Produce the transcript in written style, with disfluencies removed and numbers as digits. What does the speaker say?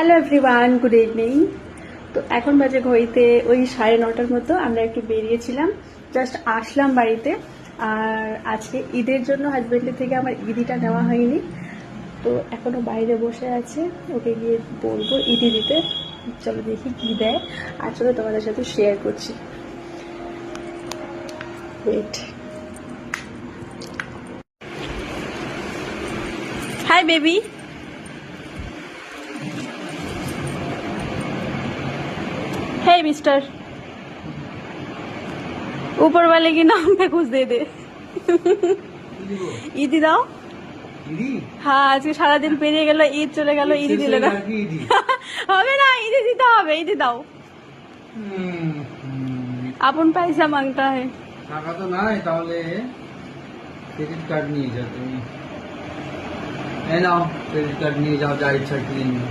Hello everyone, good evening. তো এখন বাজে ঘড়িতে ওই 9:30টার মতো। আমরা একটু বেরিয়েছিলাম, জাস্ট আসলাম বাড়িতে। আর আজকে ঈদের জন্য হাজব্যান্ডের থেকে আমার ঈদিটা নেওয়া হয়নি, তো এখনো বাইরে বসে আছে। ওকে গিয়ে বলবো ঈদি দিতে। চলো দেখি কি দেয়, আর চলো তোমাদের সাথে শেয়ার করছি। Wait. Hi baby. Hey mister, ऊपर वाले की नाम पे कुछ दे दे। ঈদি দাও। হ্যাঁ, আজকে সারাদিন পেরিয়ে গেল, ঈদ চলে গেল, ঈদি দিলে না। হবে না, ঈদি দিতে হবে, ঈদি দাও। আপন পয়সা মাংটা है। টাকা তো নাই, তাহলে ক্রেডিট কার্ড নিয়ে যাও তুমি। এই নাও, ক্রেডিট কার্ড নিয়ে যাও, যা ইচ্ছা কিনে নিও।